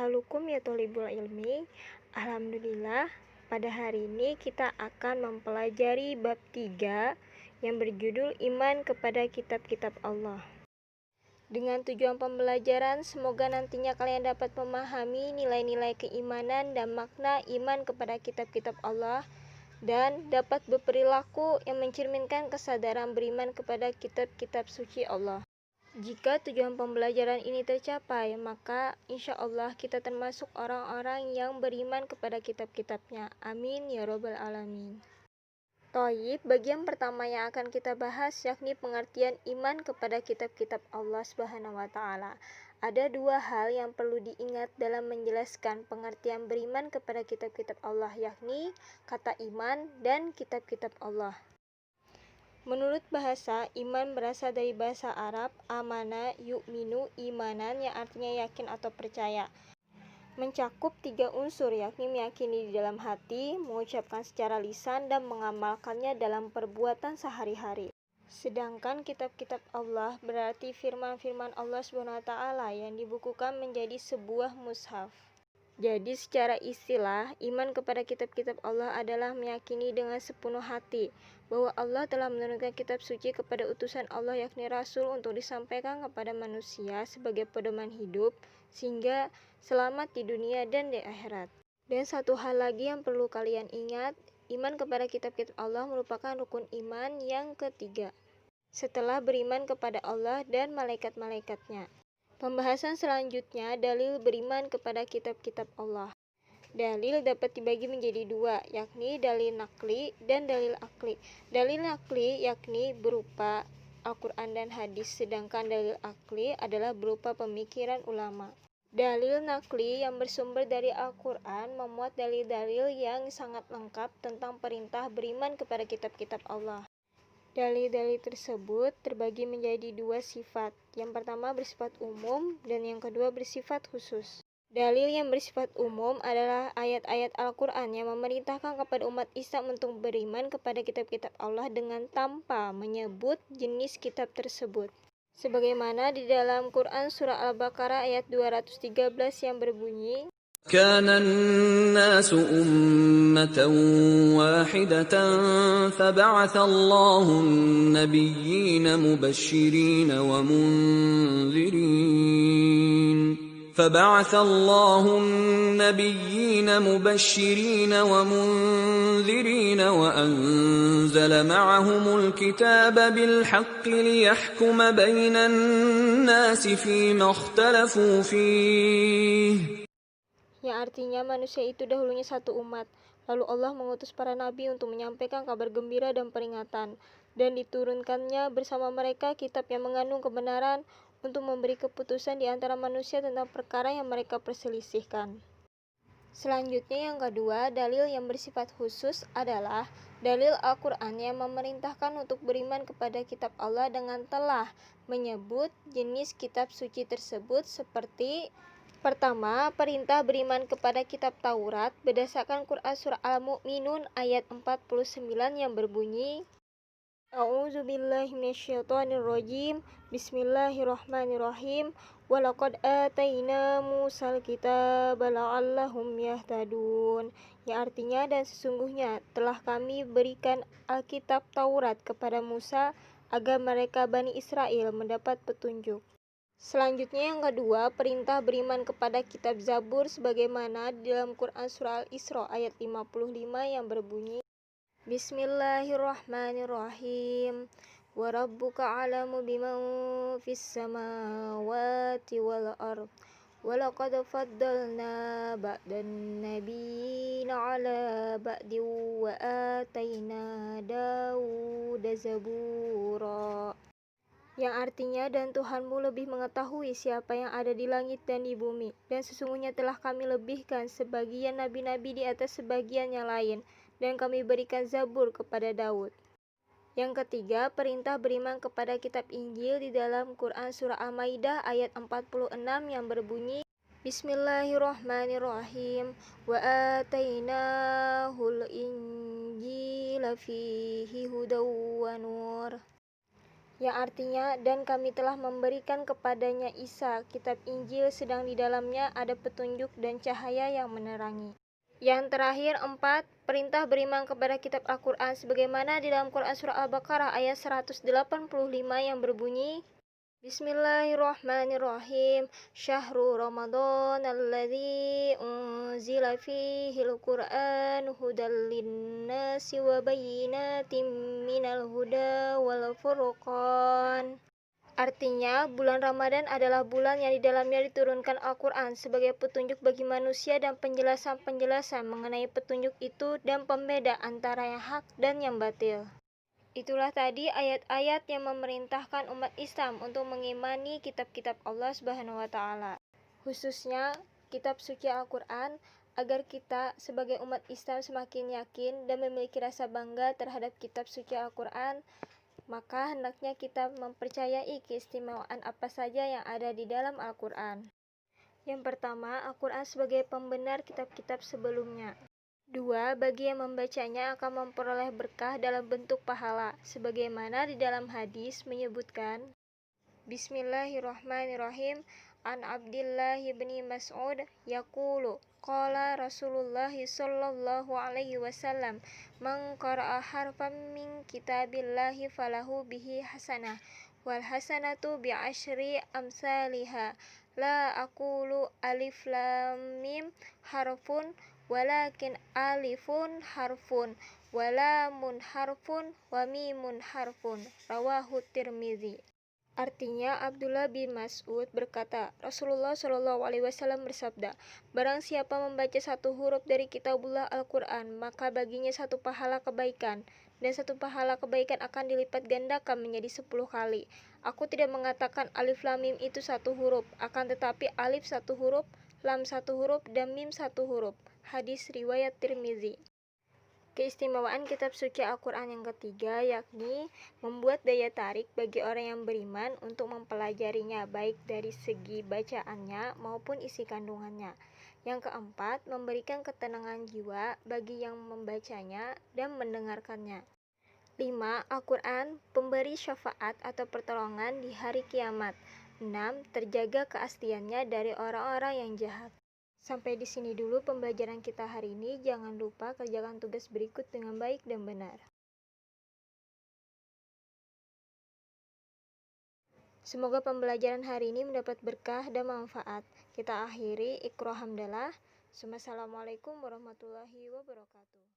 halukum ya tolibul ilmi. Alhamdulillah, pada hari ini kita akan mempelajari bab 3 yang berjudul Iman kepada Kitab-Kitab Allah. Dengan tujuan pembelajaran, semoga nantinya kalian dapat memahami nilai-nilai keimanan dan makna iman kepada kitab-kitab Allah dan dapat berperilaku yang mencerminkan kesadaran beriman kepada kitab-kitab suci Allah. Jika tujuan pembelajaran ini tercapai, maka insya Allah kita termasuk orang-orang yang beriman kepada kitab-kitabnya. Amin ya robbal alamin. Toib, bagian pertama yang akan kita bahas yakni pengertian iman kepada kitab-kitab Allah Subhanahu wa Ta'ala. Ada dua hal yang perlu diingat dalam menjelaskan pengertian beriman kepada kitab-kitab Allah, yakni kata iman dan kitab-kitab Allah. Menurut bahasa, iman berasal dari bahasa Arab amana yu'minu imanan yang artinya yakin atau percaya. Mencakup 3 unsur yakni meyakini di dalam hati, mengucapkan secara lisan, dan mengamalkannya dalam perbuatan sehari-hari. Sedangkan kitab-kitab Allah berarti firman-firman Allah SWT yang dibukukan menjadi sebuah mushaf. Jadi secara istilah, iman kepada kitab-kitab Allah adalah meyakini dengan sepenuh hati bahwa Allah telah menurunkan kitab suci kepada utusan Allah yakni Rasul untuk disampaikan kepada manusia sebagai pedoman hidup sehingga selamat di dunia dan di akhirat. Dan satu hal lagi yang perlu kalian ingat, iman kepada kitab-kitab Allah merupakan rukun iman yang ketiga setelah beriman kepada Allah dan malaikat-malaikatnya. Pembahasan selanjutnya, dalil beriman kepada kitab-kitab Allah. Dalil dapat dibagi menjadi dua, yakni dalil nakli dan dalil akli. Dalil nakli yakni berupa Al-Quran dan hadis, sedangkan dalil akli adalah berupa pemikiran ulama. Dalil nakli yang bersumber dari Al-Quran memuat dalil-dalil yang sangat lengkap tentang perintah beriman kepada kitab-kitab Allah. Dalil-dalil tersebut terbagi menjadi dua sifat. Yang pertama bersifat umum dan yang kedua bersifat khusus. Dalil yang bersifat umum adalah ayat-ayat Al-Quran yang memerintahkan kepada umat Islam untuk beriman kepada kitab-kitab Allah dengan tanpa menyebut jenis kitab tersebut. Sebagaimana di dalam Quran surah Al-Baqarah ayat 213 yang berbunyi, كان الناس أمة واحدة فبعث الله النبيين مبشرين ومنذرين وأنزل معهم الكتاب بالحق ليحكم بين الناس فيما اختلفوا فيه. yang artinya manusia itu dahulunya satu umat. Lalu Allah mengutus para nabi untuk menyampaikan kabar gembira dan peringatan, dan diturunkannya bersama mereka kitab yang mengandung kebenaran untuk memberi keputusan di antara manusia tentang perkara yang mereka perselisihkan. Selanjutnya yang kedua, dalil yang bersifat khusus adalah dalil Al-Quran yang memerintahkan untuk beriman kepada kitab Allah dengan telah menyebut jenis kitab suci tersebut seperti pertama, perintah beriman kepada kitab Taurat berdasarkan Quran surah Al-Mu'minun ayat 49 yang berbunyi, A'udzubillahi minasyaitonirrajim. Bismillahirrahmanirrahim. Walaqad ataina Musal kitaba la'allahum yahtadun. Yang artinya dan sesungguhnya telah kami berikan Alkitab Taurat kepada Musa agar mereka Bani Israel mendapat petunjuk. Selanjutnya yang kedua, perintah beriman kepada kitab Zabur sebagaimana di dalam Quran surah Al-Isra ayat 55 yang berbunyi, Bismillahirrahmanirrahim. Wa rabbuka a'lamu biman fis samawati wal ard. Wa laqad faddalna ba'dan nabiyina 'ala ba'din wa atayna Dawuda zabura. Yang artinya dan Tuhanmu lebih mengetahui siapa yang ada di langit dan di bumi, dan sesungguhnya telah kami lebihkan sebagian nabi-nabi di atas sebagian yang lain, dan kami berikan Zabur kepada Daud. Yang ketiga, perintah beriman kepada kitab Injil di dalam Quran surah Al-Maidah ayat 46 yang berbunyi, Bismillahirrahmanirrahim. Wa atainahul injila fihi hudaw wa nur. yang artinya, dan kami telah memberikan kepadanya Isa, kitab Injil, sedang di dalamnya ada petunjuk dan cahaya yang menerangi. Yang terakhir 4, perintah beriman kepada kitab Al-Quran sebagaimana di dalam Quran Surah Al-Baqarah ayat 185 yang berbunyi, Bismillahirrahmanirrahim. Syahrul Ramadan alladzi unzila fihil Qur'an hudal linnasi wa bayyinatin minal huda wal furqan. Artinya, bulan Ramadan adalah bulan yang di dalamnya diturunkan Al-Quran sebagai petunjuk bagi manusia dan penjelasan-penjelasan mengenai petunjuk itu dan pembeda antara yang hak dan yang batil. Itulah tadi ayat-ayat yang memerintahkan umat Islam untuk mengimani kitab-kitab Allah Subhanahu wa taala, khususnya kitab suci Al-Quran, agar kita sebagai umat Islam semakin yakin dan memiliki rasa bangga terhadap kitab suci Al-Quran. Maka hendaknya kita mempercayai keistimewaan apa saja yang ada di dalam Al-Quran. Yang pertama, Al-Quran sebagai pembenar kitab-kitab sebelumnya. 2. Bagi yang membacanya akan memperoleh berkah dalam bentuk pahala, sebagaimana di dalam hadis menyebutkan, Bismillahirrahmanirrahim. An Abdillah bin Mas'ud yaqulu qala Rasulullah sallallahu alaihi wasallam man qara'a harfan min kitabillahi falahu bihi hasanah wal hasanatu bi asyri amsalihha la aqulu alif lam mim harfun walakin alifun harfun walamun harfun wa mimun harfun. Rawahu Tirmizi. Artinya, Abdullah bin Mas'ud berkata, Rasulullah Shallallahu Alaihi Wasallam bersabda, barang siapa membaca satu huruf dari kitabullah Al-Quran, maka baginya satu pahala kebaikan, dan satu pahala kebaikan akan dilipat gandakan menjadi 10 kali. Aku tidak mengatakan alif lam mim itu satu huruf, akan tetapi alif satu huruf, lam satu huruf, dan mim satu huruf. Hadis riwayat Tirmizi. Keistimewaan kitab suci Al-Quran yang ketiga yakni membuat daya tarik bagi orang yang beriman untuk mempelajarinya baik dari segi bacaannya maupun isi kandungannya. Yang keempat, memberikan ketenangan jiwa bagi yang membacanya dan mendengarkannya. 5. Al-Quran pemberi syafaat atau pertolongan di hari kiamat. 6. Terjaga keasliannya dari orang-orang yang jahat. Sampai di sini dulu pembelajaran kita hari ini. Jangan lupa kerjakan tugas berikut dengan baik dan benar. Semoga pembelajaran hari ini mendapat berkah dan manfaat. Kita akhiri Iqra hamdalah. Assalamualaikum warahmatullahi wabarakatuh.